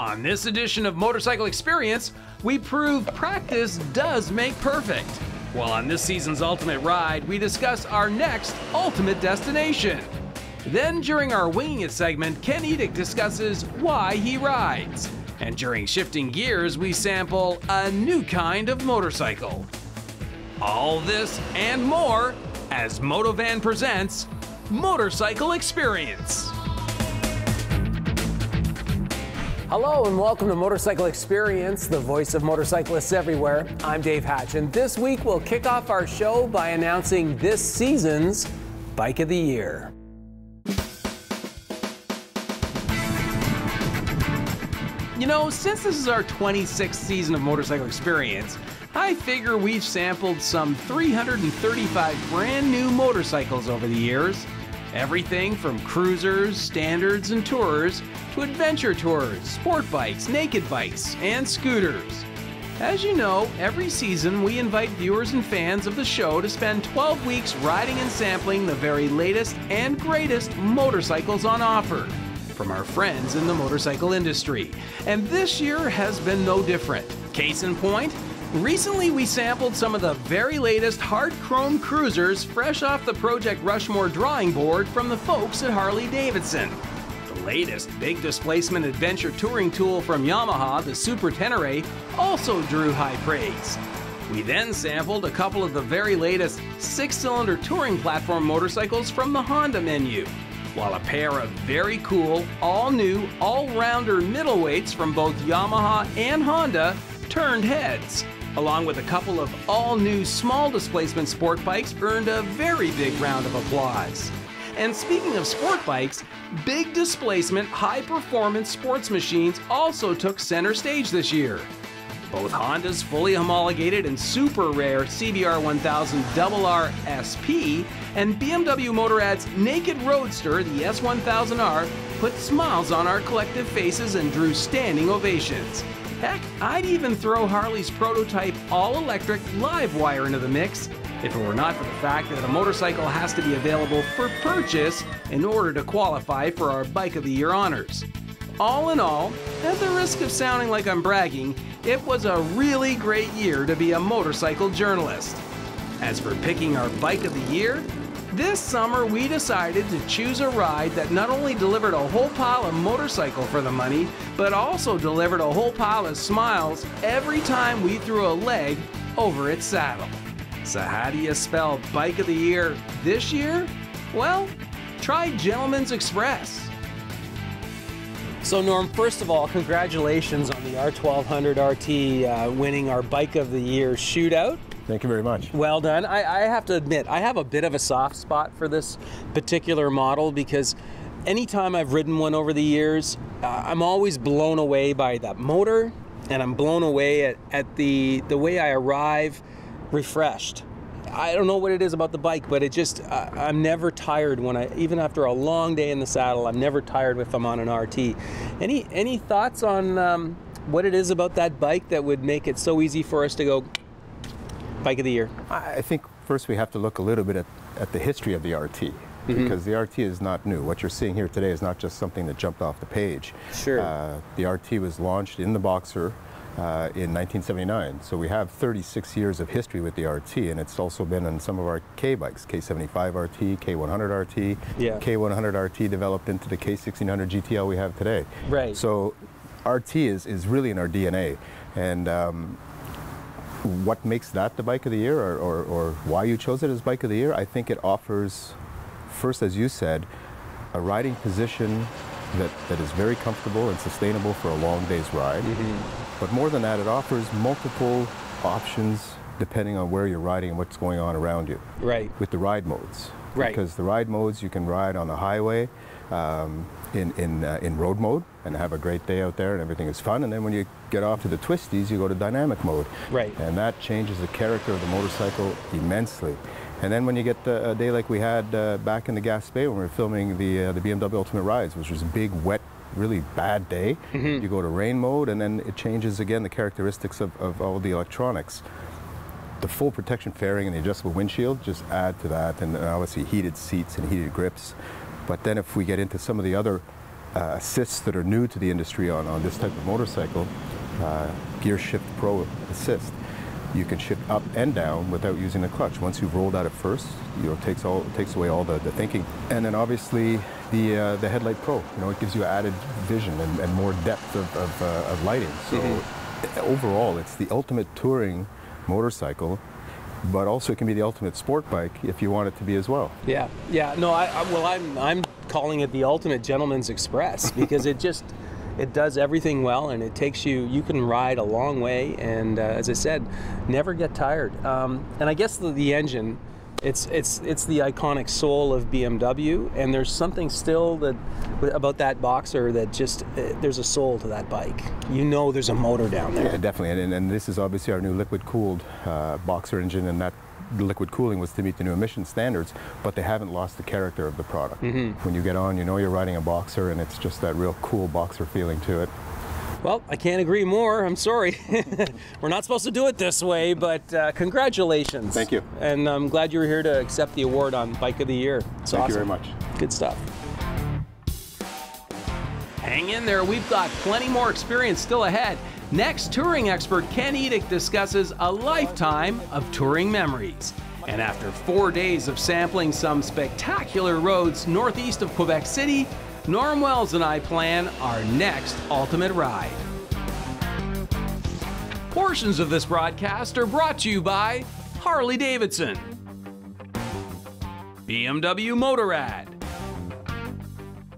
On this edition of Motorcycle Experience, we prove practice does make perfect. While on this season's Ultimate Ride, we discuss our next ultimate destination. Then during our Winging It segment, Ken Edick discusses why he rides. And during Shifting Gears, we sample a new kind of motorcycle. All this and more as Motovan presents Motorcycle Experience. Hello and welcome to Motorcycle Experience, the voice of motorcyclists everywhere. I'm Dave Hatch, and this week we'll kick off our show by announcing this season's Bike of the Year. You know, since this is our 26th season of Motorcycle Experience, I figure we've sampled some 335 brand new motorcycles over the years. Everything from cruisers, standards, and tourers to adventure tours, sport bikes, naked bikes, and scooters. As you know, every season we invite viewers and fans of the show to spend 12 weeks riding and sampling the very latest and greatest motorcycles on offer from our friends in the motorcycle industry. And this year has been no different. Case in point, recently we sampled some of the very latest hard chrome cruisers fresh off the Project Rushmore drawing board from the folks at Harley-Davidson. The latest big displacement adventure touring tool from Yamaha, the Super Tenere, also drew high praise. We then sampled a couple of the very latest 6-cylinder touring platform motorcycles from the Honda menu, while a pair of very cool, all-new, all-rounder middleweights from both Yamaha and Honda turned heads, along with a couple of all-new small displacement sport bikes earned a very big round of applause. And speaking of sport bikes, big displacement, high-performance sports machines also took center stage this year. Both Honda's fully homologated and super rare CBR 1000 RR SP and BMW Motorrad's naked roadster, the S1000R, put smiles on our collective faces and drew standing ovations. Heck, I'd even throw Harley's prototype all-electric Livewire into the mix if it were not for the fact that a motorcycle has to be available for purchase in order to qualify for our Bike of the Year honors. All in all, at the risk of sounding like I'm bragging, it was a really great year to be a motorcycle journalist. As for picking our Bike of the Year, this summer we decided to choose a ride that not only delivered a whole pile of motorcycle for the money, but also delivered a whole pile of smiles every time we threw a leg over its saddle. So how do you spell Bike of the Year this year? Well, try Gentleman's Express. So Norm, first of all, congratulations on the R1200 RT winning our Bike of the Year shootout. Thank you very much. Well done. I have to admit, I have a bit of a soft spot for this particular model because anytime I've ridden one over the years, I'm always blown away by that motor, and I'm blown away at the way I arrive refreshed. I don't know what it is about the bike, but it just, I'm never tired even after a long day in the saddle, I'm never tired if I'm on an RT. Any thoughts on what it is about that bike that would make it so easy for us to go Bike of the Year? I think first we have to look a little bit at the history of the RT, because the RT is not new. What you're seeing here today is not just something that jumped off the page. Sure. The RT was launched in the Boxer in 1979, so we have 36 years of history with the RT, and it's also been on some of our K bikes, K75 RT, K100 RT, yeah. K100 RT developed into the K1600 GTL we have today. Right. So RT is really in our DNA, and what makes that the Bike of the Year, or why you chose it as Bike of the Year, I think it offers, first, as you said, a riding position that is very comfortable and sustainable for a long day's ride. But more than that, it offers multiple options depending on where you're riding and what's going on around you. Right. With the ride modes. Right. Because the ride modes, you can ride on the highway in road mode and have a great day out there and everything is fun. And then when you get off to the twisties, you go to dynamic mode. Right. And that changes the character of the motorcycle immensely. And then when you get a day like we had back in the Gaspé when we were filming the BMW Ultimate Rides, which was a big, wet, really bad day, you go to rain mode, and then it changes again the characteristics of all the electronics. The full protection fairing and the adjustable windshield just add to that, and obviously heated seats and heated grips. But then if we get into some of the other assists that are new to the industry on this type of motorcycle, Gear Shift Pro Assist. You can shift up and down without using the clutch. Once you've rolled out at first, it takes away all the thinking. And then obviously the Headlight Pro, it gives you added vision and more depth of lighting. So overall, it's the ultimate touring motorcycle, but also it can be the ultimate sport bike if you want it to be as well. Yeah. No, I'm calling it the ultimate gentleman's express because it does everything well, and it takes you can ride a long way, and as I said, never get tired. And I guess the engine, it's the iconic soul of BMW, and there's something still about that Boxer that just there's a soul to that bike. There's a motor down there. Yeah, definitely, and this is obviously our new liquid-cooled Boxer engine, and that liquid cooling was to meet the new emission standards, but they haven't lost the character of the product. When you get on, you're riding a Boxer, and it's just that real cool Boxer feeling to it. Well, I can't agree more. I'm sorry. We're not supposed to do it this way, but congratulations. Thank you. And I'm glad you were here to accept the award on Bike of the Year. It's awesome. Thank you very much. Good stuff. Hang in there, we've got plenty more experience still ahead. Next, touring expert Ken Edick discusses a lifetime of touring memories. And after 4 days of sampling some spectacular roads northeast of Quebec City, Norm Wells and I plan our next ultimate ride. Portions of this broadcast are brought to you by Harley-Davidson, BMW Motorrad,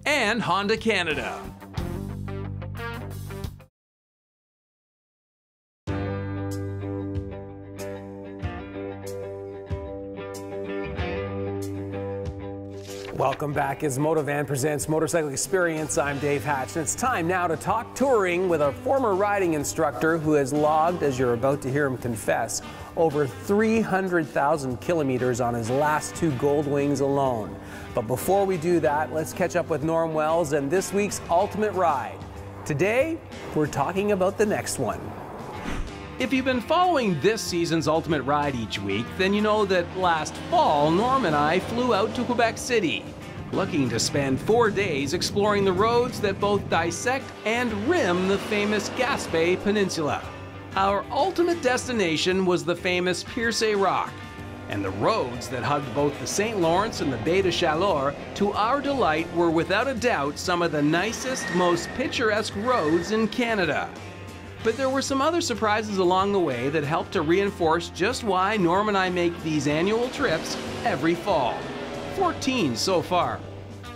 and Honda Canada. Welcome back as Motovan presents Motorcycle Experience. I'm Dave Hatch, and it's time now to talk touring with a former riding instructor who has logged, as you're about to hear him confess, over 300,000 kilometers on his last 2 Goldwings alone. But before we do that, let's catch up with Norm Wells and this week's Ultimate Ride. Today, we're talking about the next one. If you've been following this season's Ultimate Ride each week, then you know that last fall, Norm and I flew out to Quebec City, looking to spend 4 days exploring the roads that both dissect and rim the famous Gaspé Peninsula. Our ultimate destination was the famous Pierce Rock, and the roads that hugged both the St. Lawrence and the Baie de Chaleur, to our delight, were without a doubt some of the nicest, most picturesque roads in Canada. But there were some other surprises along the way that helped to reinforce just why Norm and I make these annual trips every fall. 14 so far.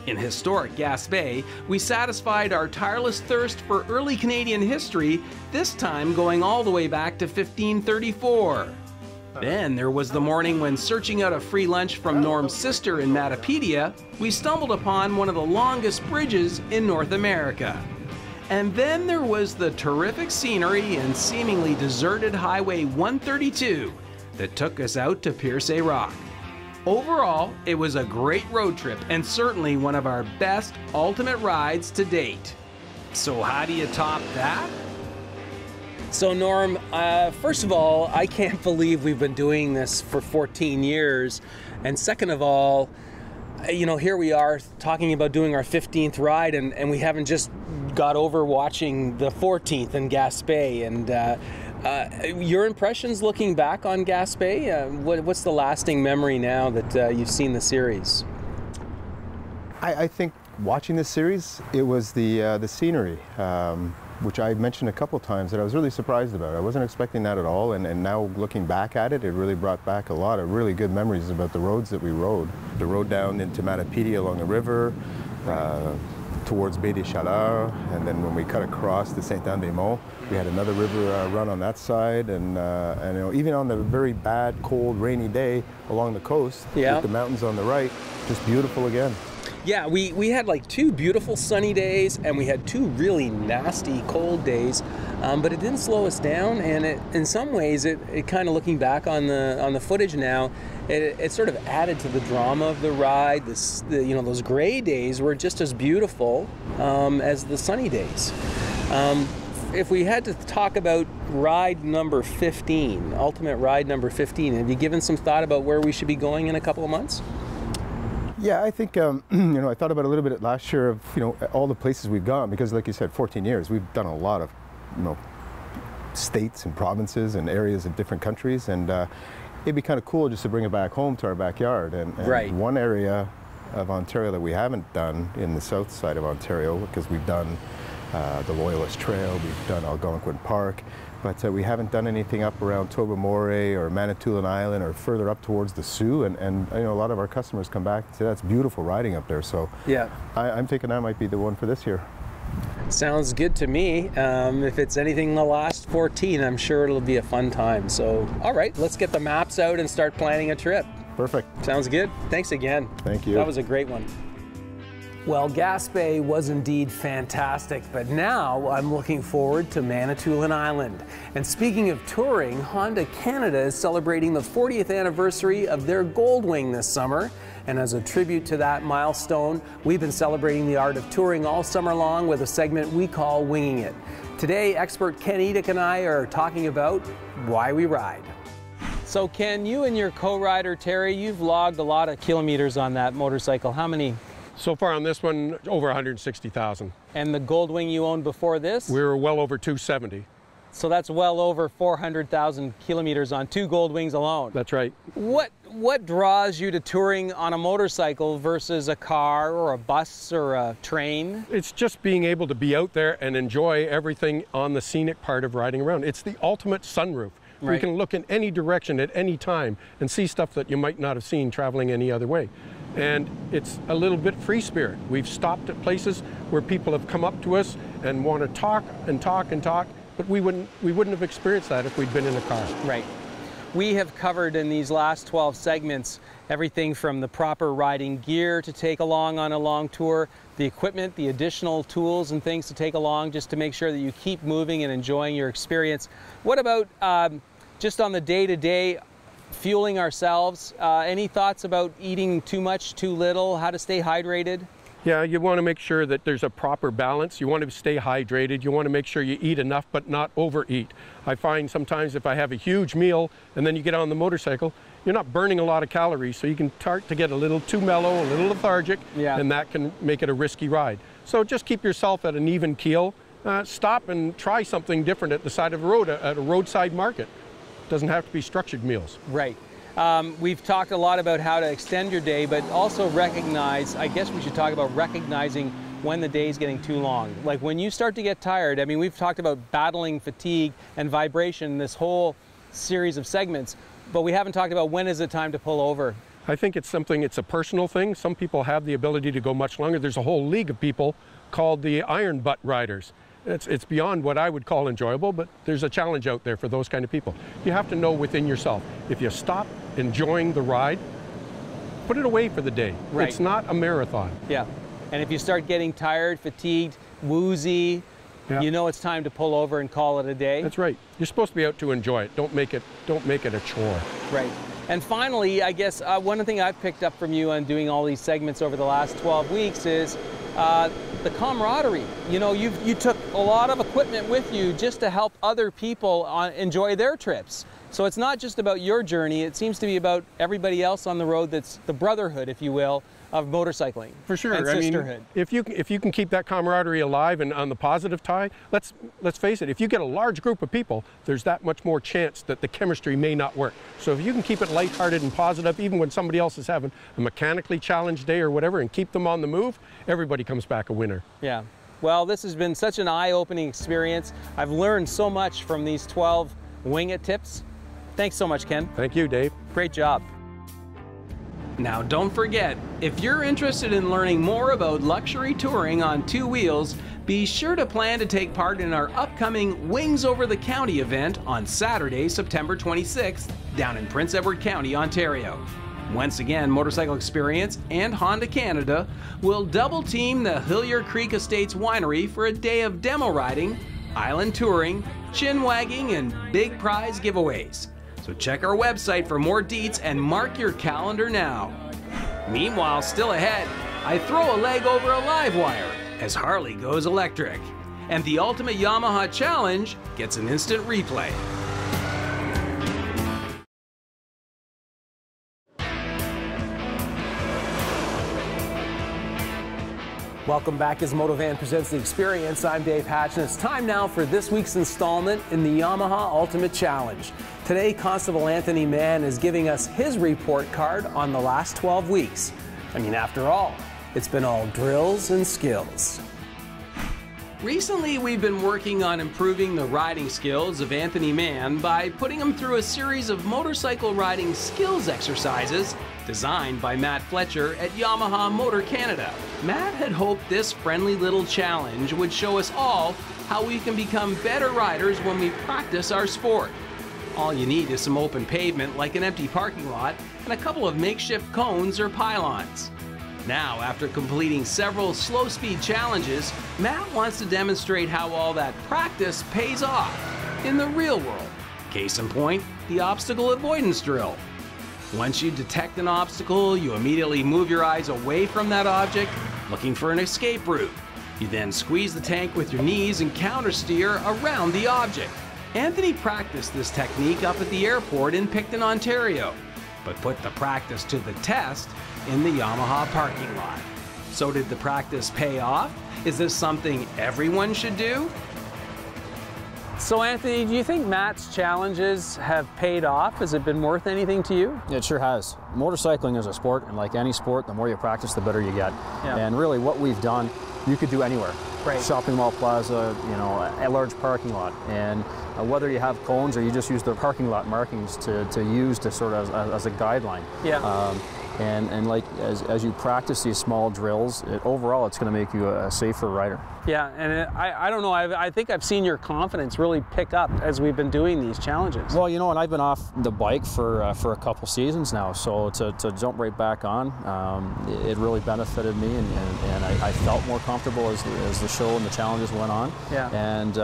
In historic Gaspé, we satisfied our tireless thirst for early Canadian history, this time going all the way back to 1534. Then there was the morning when, searching out a free lunch from Norm's sister in Matapedia, we stumbled upon one of the longest bridges in North America. And then there was the terrific scenery and seemingly deserted Highway 132 that took us out to Pierce Rock. Overall, it was a great road trip and certainly one of our best ultimate rides to date. So how do you top that? So Norm, first of all, I can't believe we've been doing this for 14 years. And second of all, here we are talking about doing our 15th ride, and we haven't just got over watching the 14th in Gaspé. And your impressions looking back on Gaspé, what's the lasting memory now that you've seen the series? I think watching this series, it was the scenery, which I mentioned a couple times that I was really surprised about. I wasn't expecting that at all, and now looking back at it, it really brought back a lot of really good memories about the roads that we rode. The road down into Matapedia along the river, towards Baie de Chaleur, and then when we cut across to Saint-Anne-des-Monts, we had another river run on that side, and even on the very bad, cold, rainy day along the coast, with the mountains on the right, just beautiful again. Yeah, we had like 2 beautiful sunny days, and we had 2 really nasty cold days, but it didn't slow us down. And in some ways, it kind of, looking back on the footage now, it sort of added to the drama of the ride. Those gray days were just as beautiful as the sunny days. If we had to talk about ride number 15, ultimate ride number 15, have you given some thought about where we should be going in a couple of months? Yeah, I think, you know, I thought about a little bit last year of, you know, all the places we've gone, because like you said, 14 years, we've done a lot of, you know, states and provinces and areas of different countries, and it'd be kind of cool just to bring it back home to our backyard. And Right. one area of Ontario that we haven't done in the south side of Ontario, because we've done the Loyalist Trail, we've done Algonquin Park, but we haven't done anything up around Tobermory or Manitoulin Island or further up towards the Sioux, and you know, a lot of our customers come back and say that's beautiful riding up there, so Yeah. I'm thinking that might be the one for this year. Sounds good to me. If it's anything the last 14, I'm sure it'll be a fun time. So, all right, let's get the maps out and start planning a trip. Perfect. Sounds good. Thanks again. Thank you. That was a great one. Well, Gaspé was indeed fantastic, but now I'm looking forward to Manitoulin Island. And speaking of touring, Honda Canada is celebrating the 40th anniversary of their Goldwing this summer. And as a tribute to that milestone, we've been celebrating the art of touring all summer long with a segment we call Winging It. Today, expert Ken Edick and I are talking about why we ride. So Ken, you and your co-rider Terry, you've logged a lot of kilometers on that motorcycle. How many? So far on this one, over 160,000. And the Goldwing you owned before this? We were well over 270. So that's well over 400,000 kilometers on 2 Goldwings alone. That's right. What draws you to touring on a motorcycle versus a car or a bus or a train? It's just being able to be out there and enjoy everything on the scenic part of riding around. It's the ultimate sunroof. Right. You can look in any direction at any time and see stuff that you might not have seen traveling any other way. And it's a little bit free spirit. We've stopped at places where people have come up to us and want to talk and talk and talk, but we wouldn't have experienced that if we'd been in a car. Right. We have covered in these last 12 segments everything from the proper riding gear to take along on a long tour, the equipment, the additional tools and things to take along just to make sure that you keep moving and enjoying your experience. What about just on the day-to-day, fueling ourselves? Any thoughts about eating too much, too little, how to stay hydrated? Yeah, you want to make sure that there's a proper balance. You want to stay hydrated. You want to make sure you eat enough but not overeat. I find sometimes if I have a huge meal and then you get on the motorcycle, you're not burning a lot of calories, so you can start to get a little too mellow, a little lethargic, and that can make it a risky ride. So just keep yourself at an even keel. Stop and try something different at the side of the road, at a roadside market. It doesn't have to be structured meals. Right. We've talked a lot about how to extend your day, but also recognize, I guess we should talk about recognizing when the day is getting too long. Like when you start to get tired, I mean, we've talked about battling fatigue and vibration in this whole series of segments, but we haven't talked about when is it time to pull over. I think it's a personal thing. Some people have the ability to go much longer. There's a whole league of people called the iron butt riders. It's beyond what I would call enjoyable, but there's a challenge out there for those kind of people. You have to know within yourself, if you stop enjoying the ride, put it away for the day. Right. It's not a marathon. Yeah, and if you start getting tired, fatigued, woozy, you know it's time to pull over and call it a day. That's right. You're supposed to be out to enjoy it. Don't make it a chore. Right. And finally, I guess one thing I've picked up from you on doing all these segments over the last 12 weeks is the camaraderie. You know, you took a lot of equipment with you just to help other people enjoy their trips. So it's not just about your journey, it seems to be about everybody else on the road. That's the brotherhood, if you will, of motorcycling. For sure. And sisterhood. I mean, if you can keep that camaraderie alive and on the positive tie, let's face it, if you get a large group of people, there's that much more chance that the chemistry may not work. So if you can keep it lighthearted and positive, even when somebody else is having a mechanically challenged day or whatever, and keep them on the move, everybody comes back a winner. Yeah. Well, this has been such an eye-opening experience. I've learned so much from these 12 Wing It tips. Thanks so much, Ken. Thank you, Dave. Great job. Now don't forget, if you're interested in learning more about luxury touring on 2 wheels, be sure to plan to take part in our upcoming Wings Over the County event on Saturday, September 26th, down in Prince Edward County, Ontario. Once again, Motorcycle Experience and Honda Canada will double team the Hillier Creek Estates Winery for a day of demo riding, island touring, chin wagging, and big prize giveaways. So check our website for more deets and mark your calendar now. Meanwhile, still ahead, I throw a leg over a live wire as Harley goes electric. And the Ultimate Yamaha Challenge gets an instant replay. Welcome back as Motovan presents The Experience. I'm Dave Hatch, and it's time now for this week's installment in the Yamaha Ultimate Challenge. Today, Constable Anthony Mann is giving us his report card on the last 12 weeks. I mean, after all, it's been all drills and skills. Recently, we've been working on improving the riding skills of Anthony Mann by putting him through a series of motorcycle riding skills exercises designed by Matt Fletcher at Yamaha Motor Canada. Matt had hoped this friendly little challenge would show us all how we can become better riders when we practice our sport. All you need is some open pavement like an empty parking lot and a couple of makeshift cones or pylons. Now, after completing several slow-speed challenges, Matt wants to demonstrate how all that practice pays off in the real world. Case in point, the obstacle avoidance drill. Once you detect an obstacle, you immediately move your eyes away from that object, looking for an escape route. You then squeeze the tank with your knees and countersteer around the object. Anthony practiced this technique up at the airport in Picton, Ontario, but put the practice to the test in the Yamaha parking lot. So did the practice pay off? Is this something everyone should do? So Anthony, do you think Matt's challenges have paid off? Has it been worth anything to you? It sure has. Motorcycling is a sport, and like any sport, the more you practice, the better you get. Yeah. And really what we've done, you could do anywhere. Right. Shopping mall plaza, you know, a large parking lot. And whether you have cones or you just use the parking lot markings to use to sort of as a guideline. Yeah. And like as you practice these small drills, overall it's going to make you a safer rider. Yeah, and I don't know, I think I've seen your confidence really pick up as we've been doing these challenges. Well, you know, and I've been off the bike for a couple seasons now, so to jump right back on, it really benefited me, and I felt more comfortable as the show and the challenges went on. Yeah. And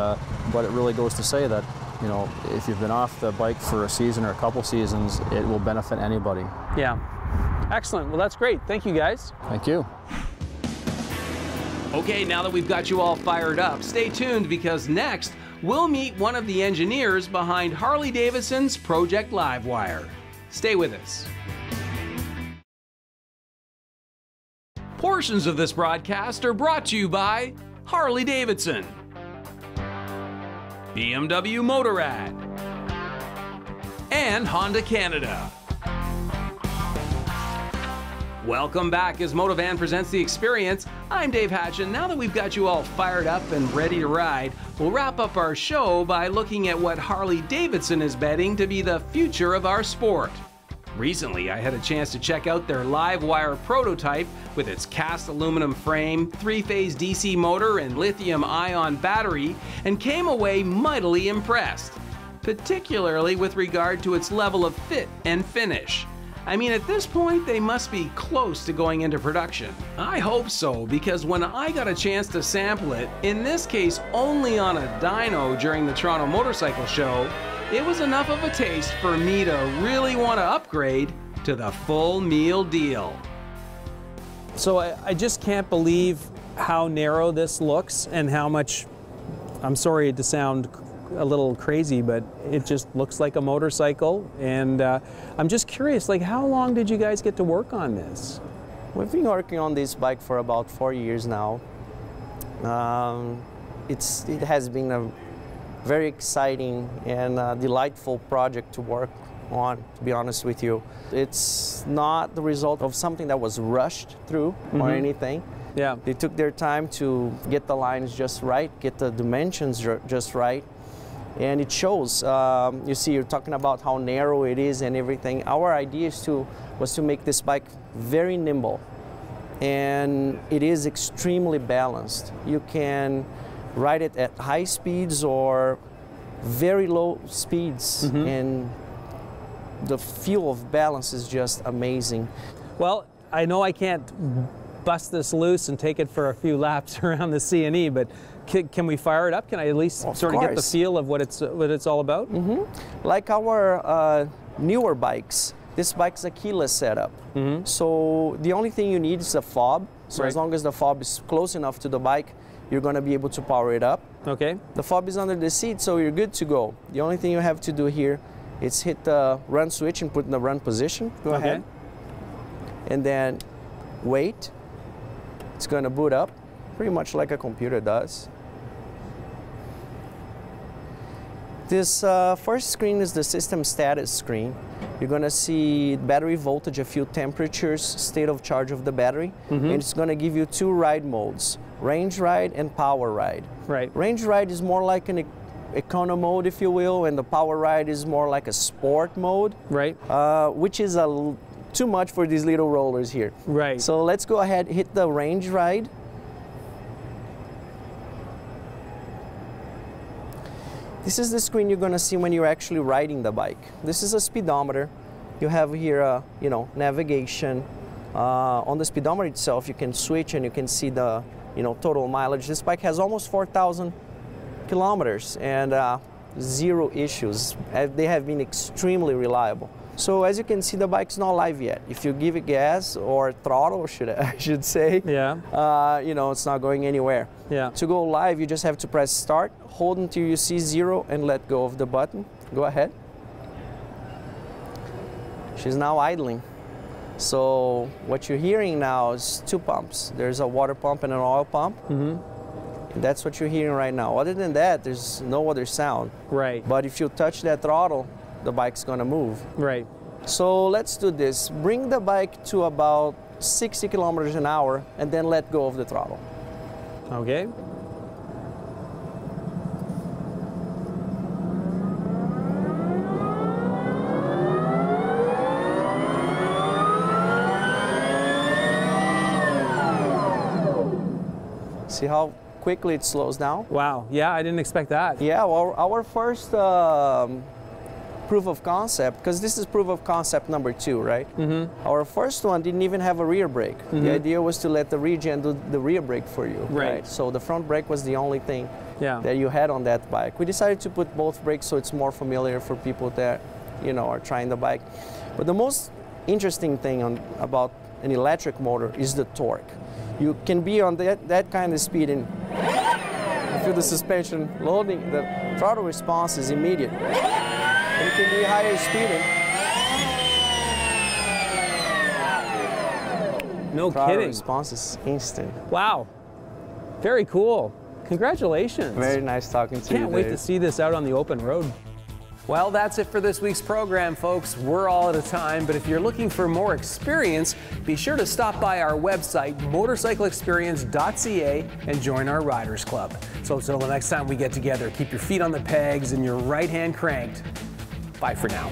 but it really goes to say that, you know, if you've been off the bike for a season or a couple seasons, it will benefit anybody. Yeah. Excellent. Well, that's great. Thank you, guys. Thank you. Okay, now that we've got you all fired up, stay tuned because next we'll meet one of the engineers behind Harley-Davidson's Project Livewire. Stay with us. Portions of this broadcast are brought to you by Harley-Davidson, BMW Motorrad, and Honda Canada. Welcome back as Motovan presents The Experience. I'm Dave Hatch, and now that we've got you all fired up and ready to ride, we'll wrap up our show by looking at what Harley-Davidson is betting to be the future of our sport. Recently, I had a chance to check out their Livewire prototype with its cast aluminum frame, 3-phase DC motor, and lithium-ion battery, and came away mightily impressed, particularly with regard to its level of fit and finish. I mean, at this point, they must be close to going into production. I hope so, because when I got a chance to sample it, in this case only on a dyno during the Toronto Motorcycle Show, it was enough of a taste for me to really want to upgrade to the full meal deal. So I just can't believe how narrow this looks and how much, I'm sorry to sound a little crazy, but it just looks like a motorcycle, and I'm just curious, like, how long did you guys get to work on this? We've been working on this bike for about 4 years now. It has been a very exciting and delightful project to work on, to be honest with you. It's not the result of something that was rushed through or anything. Yeah. They took their time to get the lines just right, get the dimensions just right. And it shows. You see, you're talking about how narrow it is and everything. Our idea was to make this bike very nimble, and it is extremely balanced. You can ride it at high speeds or very low speeds, and the feel of balance is just amazing. Well, I know I can't bust this loose and take it for a few laps around the C&E, but can we fire it up? Can I at least sort of get the feel of what it's all about? Like our newer bikes, this bike's a keyless setup. So the only thing you need is a fob. So as long as the fob is close enough to the bike, you're going to be able to power it up. Okay. The fob is under the seat, so you're good to go. The only thing you have to do here is hit the run switch and put in the run position. Go ahead. And then wait. It's going to boot up. pretty much like a computer does. This first screen is the system status screen. You're going to see battery voltage, a few temperatures, state of charge of the battery, and it's going to give you 2 ride modes, range ride and power ride. Right. Range ride is more like an econo mode, if you will, and the power ride is more like a sport mode, Right. Which is too much for these little rollers here. Right. So let's go ahead, hit the range ride. This is the screen you're going to see when you're actually riding the bike. This is a speedometer. You have here, navigation. On the speedometer itself, you can switch and you can see the, total mileage. This bike has almost 4,000 kilometers and 0 issues. They have been extremely reliable. So as you can see, the bike's not live yet. If you give it gas or throttle, I should say, Yeah. it's not going anywhere. Yeah. To go live, you just have to press start, hold until you see 0 and let go of the button. Go ahead. She's now idling. So what you're hearing now is 2 pumps. There's a water pump and an oil pump. And that's what you're hearing right now. Other than that, there's no other sound. Right. But if you touch that throttle, the bike's gonna move. Right. So let's do this. Bring the bike to about 60 kilometers an hour and then let go of the throttle. Okay. See how quickly it slows down? Wow. Yeah, I didn't expect that. Yeah, well, our first proof of concept, because this is proof of concept number 2, right? Our first one didn't even have a rear brake. The idea was to let the regen do the rear brake for you, Right. So the front brake was the only thing Yeah. that you had on that bike. We decided to put both brakes so it's more familiar for people that, are trying the bike. But the most interesting thing about an electric motor is the torque. You can be on that kind of speed and you feel the suspension loading, the throttle response is immediate. And it can be higher speeding. No Throttle kidding. response is instant. Wow. Very cool. Congratulations. Very nice talking to you. Can't wait Dave. to see this out on the open road. Well, that's it for this week's program, folks. We're all out of time, but if you're looking for more experience, be sure to stop by our website, motorcycleexperience.ca, and join our Riders Club. So until the next time we get together, keep your feet on the pegs and your right hand cranked. Bye for now.